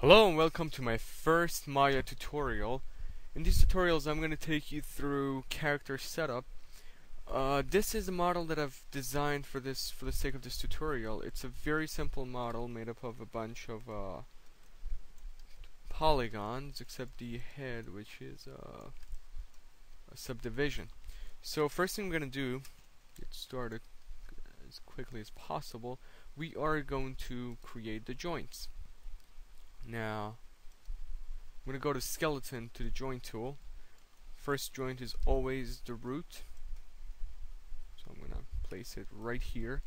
Hello and welcome to my first Maya tutorial. In these tutorials I'm going to take you through character setup. This is a model that I've designed for the sake of this tutorial. It's a very simple model made up of a bunch of polygons except the head, which is a subdivision. So first thing I'm going to do, get started as quickly as possible, we are going to create the joints. Now I'm going to go to skeleton to the joint tool. First joint is always the root, so I'm going to place it right here.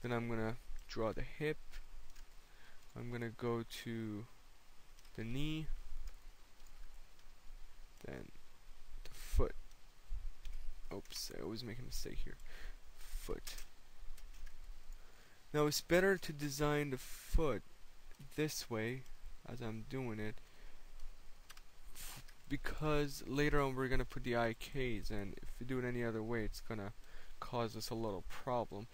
Then I'm going to draw the hip. I'm going to go to the knee, then the foot. Oops, I always make a mistake here. Foot. Now it's better to design the foot this way as I'm doing it, because later on we're gonna put the IKs, and if we do it any other way it's gonna cause us a little problem.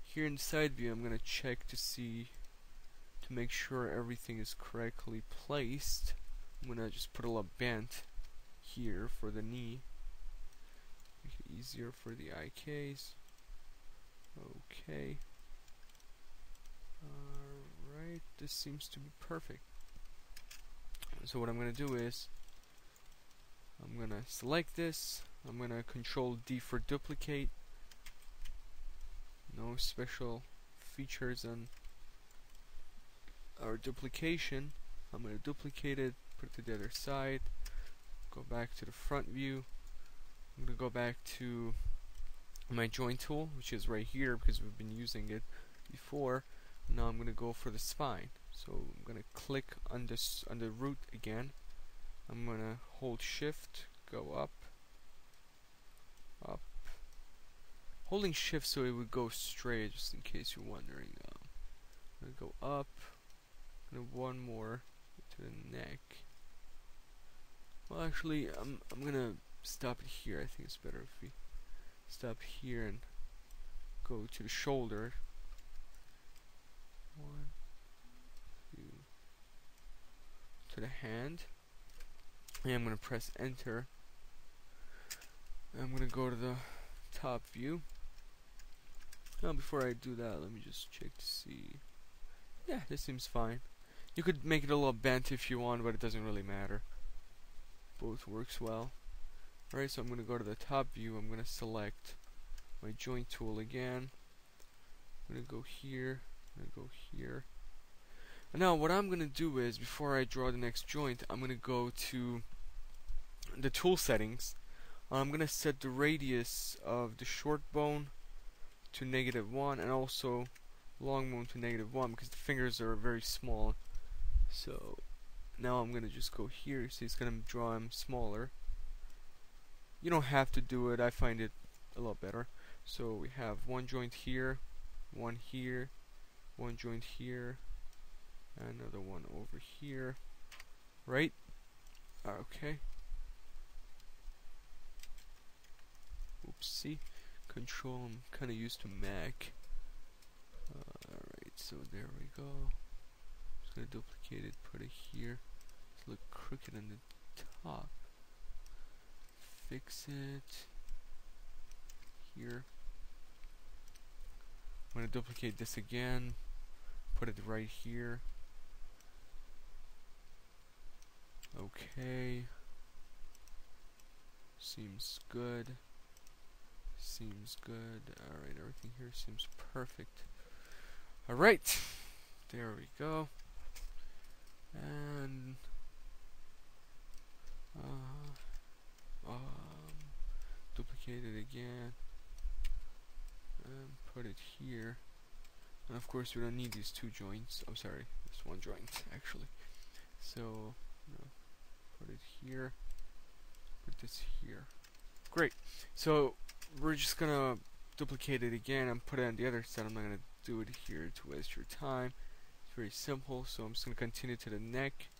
Here in side view I'm gonna check to make sure everything is correctly placed. I'm gonna just put a little bend here for the knee, make it easier for the IKs. Okay. Alright, this seems to be perfect. So what I'm going to do is I'm going to select this. I'm going to Control D for duplicate. No special features on our duplication. I'm going to duplicate it, put it to the other side, go back to the front view. I'm going to go back to my joint tool, which is right here because we've been using it before. Now I'm going to go for the spine. So I'm going to click on the root again. I'm going to hold shift, go up, up. Holding shift so it would go straight, just in case you're wondering. I'm going to go up, one more to the neck. Well, actually, I'm going to stop it here. I think it's better if we stop here and go to the shoulder. 1, 2, to the hand, and I'm going to press enter. I'm going to go to the top view. Now before I do that, let me just check to see. Yeah, this seems fine. You could make it a little bent if you want, but it doesn't really matter. Both works well. Alright, so I'm going to go to the top view. I'm going to select my joint tool again. I'm going to go here. I'm going to go here. And now what I'm going to do is, before I draw the next joint, I'm going to go to the tool settings. I'm going to set the radius of the short bone to -1 and also long bone to -1 because the fingers are very small. So now I'm going to just go here. See, it's going to draw them smaller. You don't have to do it. I find it a lot better. So we have one joint here, one here, one joint here, another one over here, right? Okay. Oopsie. Control, I'm kind of used to Mac. Alright, so there we go. Just gonna duplicate it, put it here. It's a little crooked on the top. Fix it here. I'm gonna duplicate this again, put it right here. Okay. Seems good. Seems good. Alright, everything here seems perfect. Alright. There we go. And duplicate it again. And put it here. And of course we don't need these two joints. I'm sorry, this one joint actually. So put it here. Put this here. Great. So we're just gonna duplicate it again and put it on the other side. I'm not gonna do it here to waste your time. It's very simple. So I'm just gonna continue to the neck.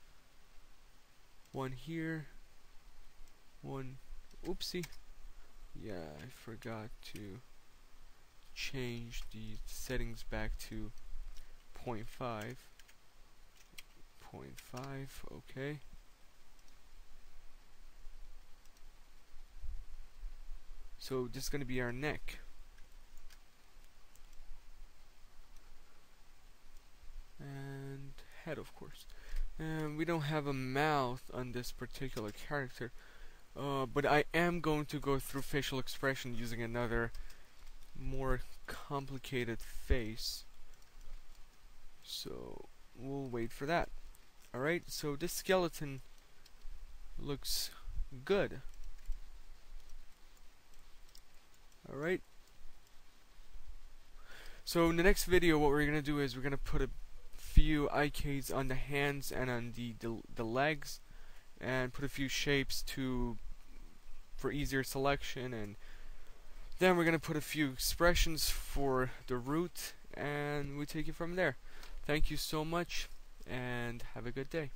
One here. One. Oopsie. Yeah, I forgot to change the settings back to 0.5. 0.5, okay. So this is going to be our neck. And head, of course. And we don't have a mouth on this particular character. But I am going to go through facial expression using another more complicated face. So we'll wait for that. Alright, so this skeleton looks good. Alright. So in the next video what we're going to do is we're going to put a few IKs on the hands and on the legs, and put a few shapes for easier selection, and then we're going to put a few expressions for the root, and we take it from there. Thank you so much, and have a good day.